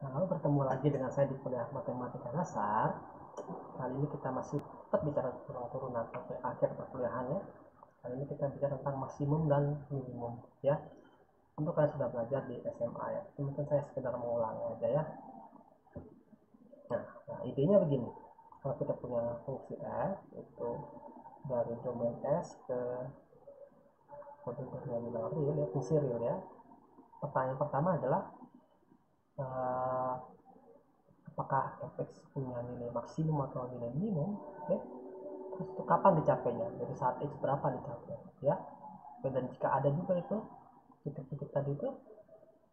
Halo, bertemu lagi dengan saya di kuliah matematika dasar. Kali ini kita masih tetap bicara tentang turunan sampai akhir perkuliahannya. Kali ini kita bicara tentang maksimum dan minimum, ya. Untuk kalian sudah belajar di SMA ya. Mungkin saya sekedar mengulangi aja ya. Nah, idenya begini. Kalau kita punya fungsi f itu dari domain s ke bentuknya bilang real ya, fungsi real ya. Pertanyaan pertama adalah eh, apakah fx punya nilai maksimum atau nilai minimum, oke. Terus itu kapan dicapainya, jadi saat x berapa dicapai ya. Oke, dan jika ada juga itu titik-titik tadi itu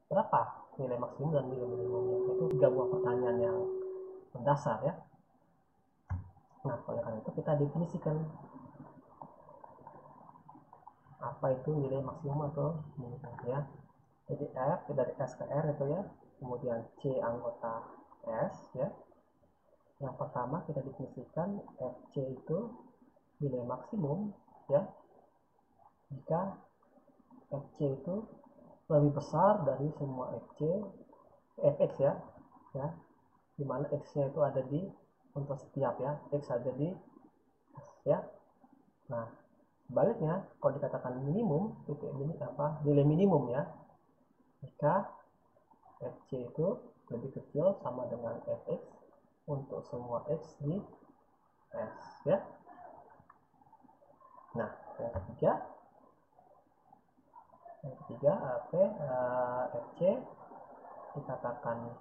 berapa nilai maksimum dan nilai minimumnya. Itu tiga buah pertanyaan yang mendasar ya. Nah, oleh karena itu kita definisikan apa itu nilai maksimum atau minimum ya. Jadi f dari s ke r itu ya, kemudian c anggota s ya. Yang pertama kita definisikan fc itu nilai maksimum ya jika fc itu lebih besar dari semua fx ya, dimana x-nya itu ada di untuk setiap ya, x ada di s ya. Nah, sebaliknya kalau dikatakan minimum titik ini apa, nilai minimum ya, jika fc itu lebih kecil sama dengan fx untuk semua x di s ya. Nah, yang ketiga fc dikatakan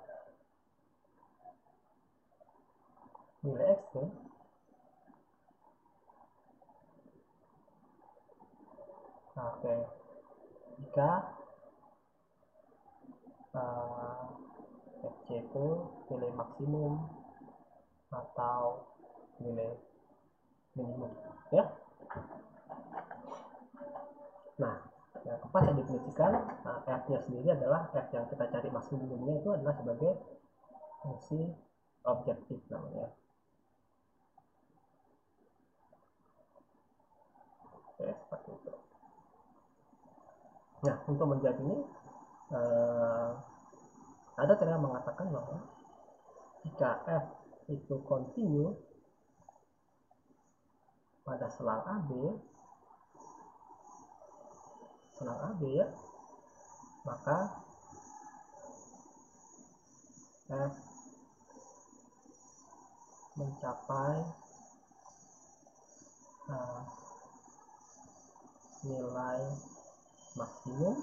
nilai ekstrim jika fc itu nilai maksimum atau nilai minimum ya. Nah, yang keempat saya definisikan f-nya sendiri adalah f yang kita cari maksimumnya itu adalah sebagai fungsi objektif namanya. Oke, seperti itu. Nah, untuk menjadi ini ada cara mengatakan bahwa jika f itu kontinu pada selang AB ya, maka f mencapai nilai maksimum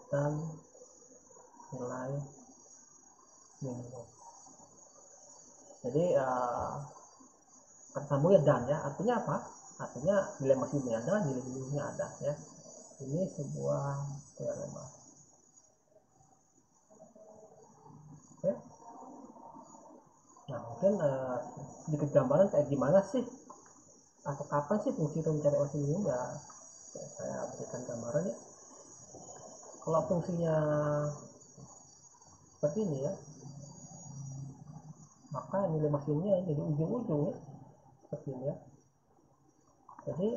dan nilai minimum. Jadi tersambungnya dan ya, artinya apa? Artinya nilai maksimumnya ada, nilai minimumnya ada ya. Ini sebuah teorema. Oke. Nah, mungkin sedikit gambaran kayak gimana sih atau kapan sih fungsi itu mencari maksimum ya, saya berikan gambaran ya. Kalau fungsinya seperti ini ya, maka nilai maksimumnya jadi ujung-ujung ya, seperti ini ya. Jadi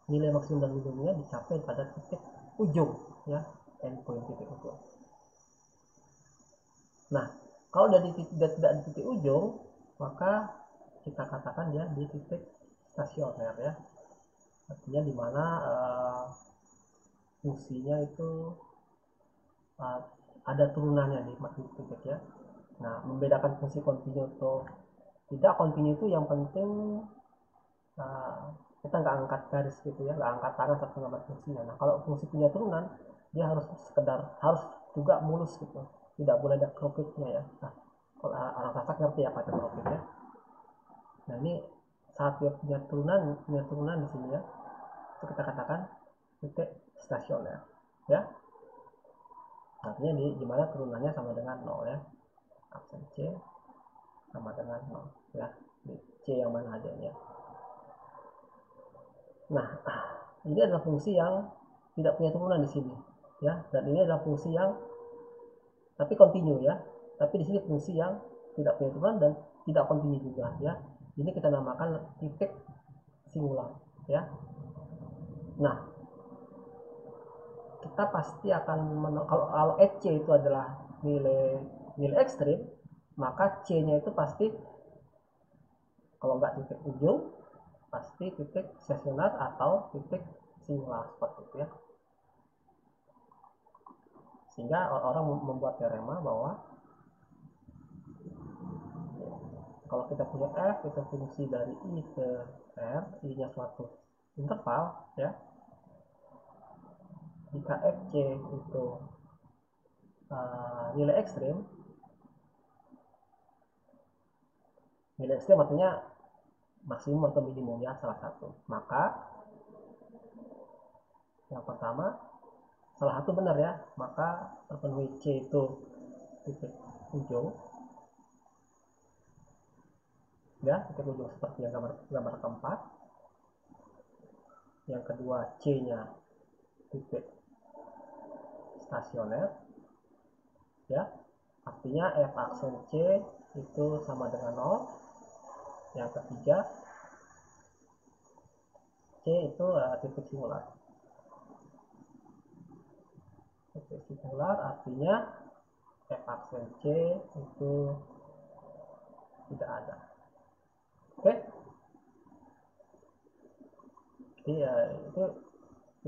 nilai maksimum dan minimumnya dicapai pada titik ujung ya, endpoint titik ujung. Nah, kalau tidak di titik ujung, maka kita katakan dia di titik stasioner ya, artinya di mana fungsinya itu ada turunannya di titik ya. Nah, membedakan fungsi kontinu atau tidak kontinu itu yang penting kita nggak angkat garis gitu ya, nggak angkat tangan saat mengambil fungsinya. Nah, kalau fungsi punya turunan, dia harus harus juga mulus gitu, tidak boleh ada crooked-nya ya. Nah, kalau orang sasak ngerti apa itu crooked ya. Nah, ini saat dia punya turunan di sini ya, itu kita katakan titik stasioner ya. Artinya di mana turunannya sama dengan 0 ya, absen C sama dengan 0 ya, di C yang mana aja ya. Nah, ini adalah fungsi yang tidak punya turunan di sini ya, dan ini adalah fungsi yang tapi kontinu ya, tapi di sini fungsi yang tidak punya turunan dan tidak kontinu juga ya. Ini kita namakan titik singular ya. Nah, kita pasti akan kalau FC itu adalah nilai ekstrim, maka C-nya itu pasti kalau nggak titik ujung pasti titik sesioner atau titik singular seperti itu ya. Sehingga orang membuat teorema bahwa kalau kita punya f itu fungsi dari i ke r, i-nya suatu interval ya. Jika fc itu nilai ekstrim artinya maksimum atau minimum ya, salah satu, maka yang pertama salah satu benar ya, maka terpenuhi C itu titik ujung ya, titik ujung seperti yang gambar keempat. Yang kedua C nya titik stasioner ya, artinya f aksen C itu sama dengan 0. Yang ketiga C itu titik singular. Titik singular artinya f aksen C itu tidak ada. Oke,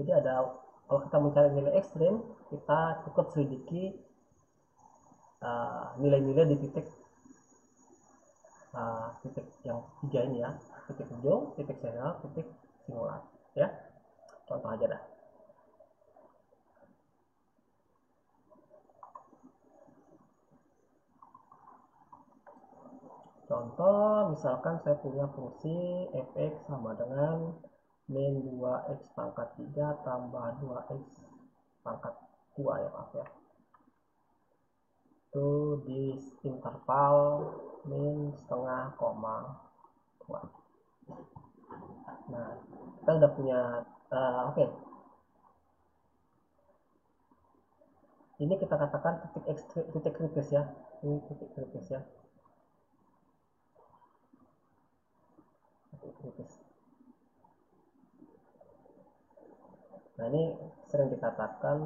jadi ada, kalau kita mencari nilai ekstrim kita cukup selidiki nilai-nilai di titik yang tiga ini ya, titik ujung, titik sentral, titik singular ya. Contoh aja dah. Contoh misalkan saya punya fungsi fx sama dengan min 2x pangkat 3 tambah 2x pangkat 2 ya, maaf ya, itu di interval min setengah koma 2. Nah, kita udah punya oke. Ini kita katakan titik kritis ya. Ini titik kritis ya. Titik kritis. Nah, ini sering dikatakan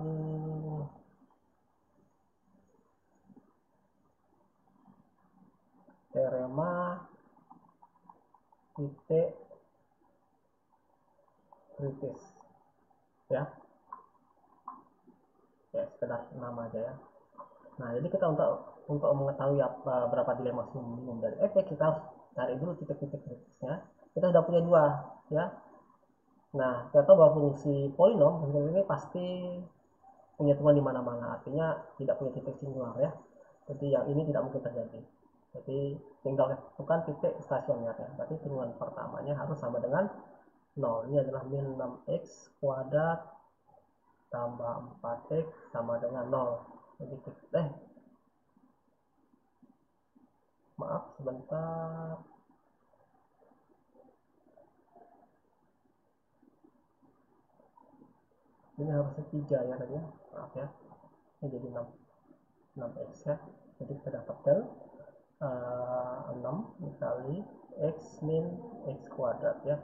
teorema titik kritis ya. Ya, sekedar nama aja ya. Nah, jadi kita untuk mengetahui berapa nilai maksimum minimum dari f, kita harus cari dulu titik-titik kritisnya. Kita sudah punya dua ya. Nah, kita tahu bahwa fungsi polinom ini pasti punya teman di mana-mana, artinya tidak punya titik singular ya. Jadi yang ini tidak mungkin terjadi. Jadi tinggal tentukan titik stasionernya. Berarti turunan pertamanya harus sama dengan 0. Ini adalah min 6x kuadrat tambah 4x sama dengan 0. Jadi maaf sebentar. Ini harusnya 3 ya tadi ya. Maaf ya. Ini jadi 6x ya. Jadi kita dapatkan 6 dikali x min x kuadrat ya,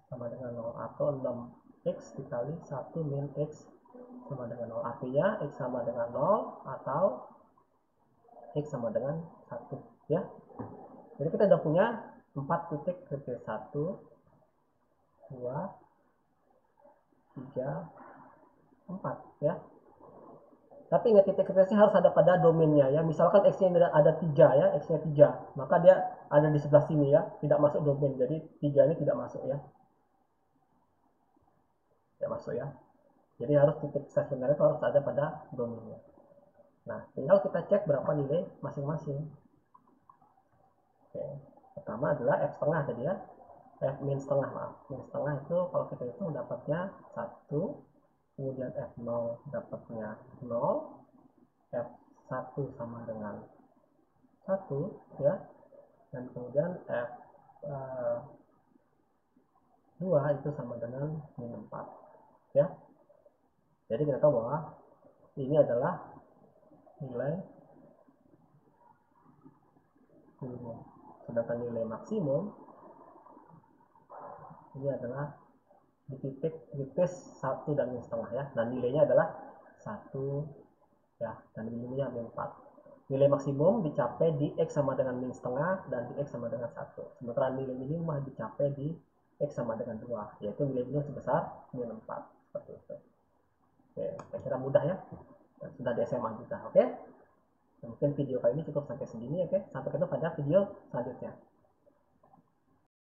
sama dengan 0, atau 6x dikali 1 min x sama dengan 0. Artinya x sama dengan 0 atau x sama dengan 1 ya. Jadi kita sudah punya 4 titik kritis, 1 2 3 4 ya. Tapi ingat titik kritisnya harus ada pada domainnya ya. Misalkan x-nya ada 3 ya, x-nya 3, maka dia ada di sebelah sini ya, tidak masuk domain. Jadi 3 ini tidak masuk ya. Tidak masuk ya. Jadi harus titik stasioner itu harus ada pada domainnya. Nah, tinggal kita cek berapa nilai masing-masing. Oke. Pertama adalah f setengah tadi ya. F min setengah, maaf. Min setengah itu kalau kita hitung dapatnya 1, kemudian f0 dapatnya 0, f1 sama dengan 1 ya, dan kemudian f2 itu sama dengan min 4 ya. Jadi kita tahu bahwa ini adalah nilai minimum, sedangkan nilai maksimum ini adalah di titik kritis 1 dan min setengah ya. Dan nilainya adalah 1 ya, dan minimumnya min 4. Nilai maksimum dicapai di X sama dengan min setengah dan di X sama dengan 1. Sementara nilai minimum dicapai di X sama dengan 2, yaitu nilai minimum sebesar min 4. Seperti itu. Oke, saya kira mudah ya. Dan sudah di SMA juga, oke? Mungkin video kali ini cukup sampai segini, oke? Sampai ketemu pada video selanjutnya.